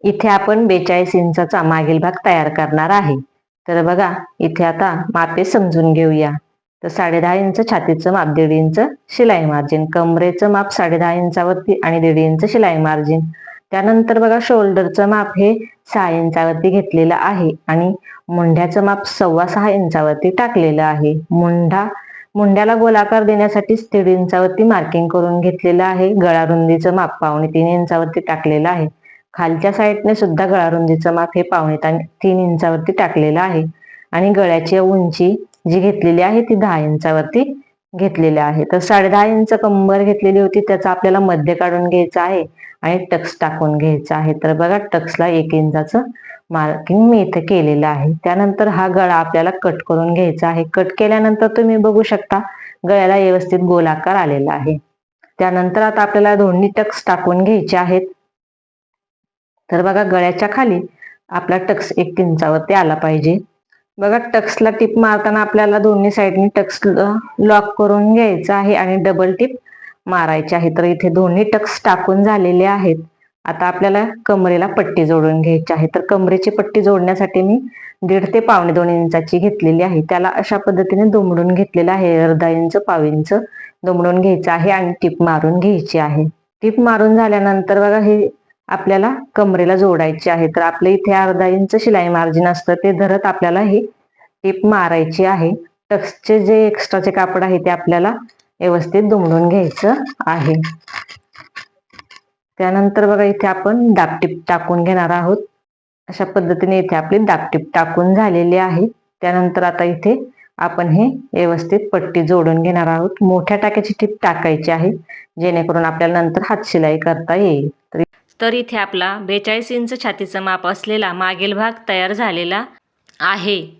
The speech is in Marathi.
इथे आपण 42 इंचाचा मागील भाग तयार करणार आहे. तर बघा इथे आता मापे समजून घेऊया. तर 10.5 इंच छातीचं माप, 1.5 इंच शिलाई मार्जिन, कमरेचं माप 10.5 इंचावरती आणि 1.5 इंच शिलाई मार्जिन. त्यानंतर बघा शोल्डरचं माप हे 6 इंचावरती घेतलेलं आहे आणि मुंढ्याचं माप 6.25 इंचावरती टाकलेलं आहे. मुंढ्याला गोलाकार देण्यासाठी 1.5 इंचावरती मार्किंग करून घेतलेलं आहे. गळा रुंदीचं माप 2.25 इंचावरती टाकलेलं आहे. खालच्या साईडने सुद्धा गळा रुंदीचं माप हे 2.25-3 इंचावरती टाकलेलं आहे आणि गळ्याची उंची जी घेतलेली आहे ती 10 इंचावरती घेतलेली आहे. तर 10.5 इंच कंबर घेतलेली होती, त्याचा आपल्याला मध्य काढून घ्यायचं आहे आणि टक्स टाकून घ्यायचा आहे. तर बघा टक्सला 1 इंचाचं मार्किंग मी इथे केलेलं आहे. त्यानंतर हा गळा आपल्याला कट करून घ्यायचा आहे. कट केल्यानंतर तुम्ही बघू शकता गळ्याला व्यवस्थित गोलाकार आलेला आहे. त्यानंतर आता आपल्याला दोन्ही टक्स टाकून घ्यायचे आहेत. तर बघा गळ्याच्या खाली आपला टक्स 1 इंचावरती आला पाहिजे. बघा टक्सला टिप मारताना आपल्याला दोन्ही साईडनी टक्स लॉक करून घ्यायचं आहे आणि डबल टिप मारायची आहे. तर इथे दोन्ही टक्स टाकून झालेले आहेत. आता आपल्याला कमरेला पट्टी जोडून घ्यायची आहे. तर कमरेची पट्टी जोडण्यासाठी मी 1.5 ते 2.25 इंचाची घेतलेली आहे. त्याला अशा पद्धतीने दुमडून घेतलेलं आहे. अर्धा इंच, पाव इंच दुमडून घ्यायचं आहे आणि टिप मारून घ्यायची आहे. टिप मारून झाल्यानंतर बघा हे आपल्याला कमरेला जोडायची आहे. तर आपल्या इथे अर्धा इंच शिलाई मार्जिन असतं, ते धरत आपल्याला ही टिप मारायची आहे. टक्सचे जे एक्स्ट्राचे कापड आहे ते आपल्याला व्यवस्थित दुमडून घ्यायचं आहे. त्यानंतर बघा इथे आपण दाबटीप टाकून घेणार आहोत. अशा पद्धतीने इथे आपली दाबटीप टाकून झालेली आहे. त्यानंतर आता इथे आपण हे व्यवस्थित पट्टी जोडून घेणार आहोत. मोठ्या टाक्याची टीप टाकायची आहे जेणेकरून आपल्याला नंतर हात शिलाई करता येईल. तर इथे आपला 42 इंच छातीचं माप असलेला मागील भाग तयार झालेला आहे.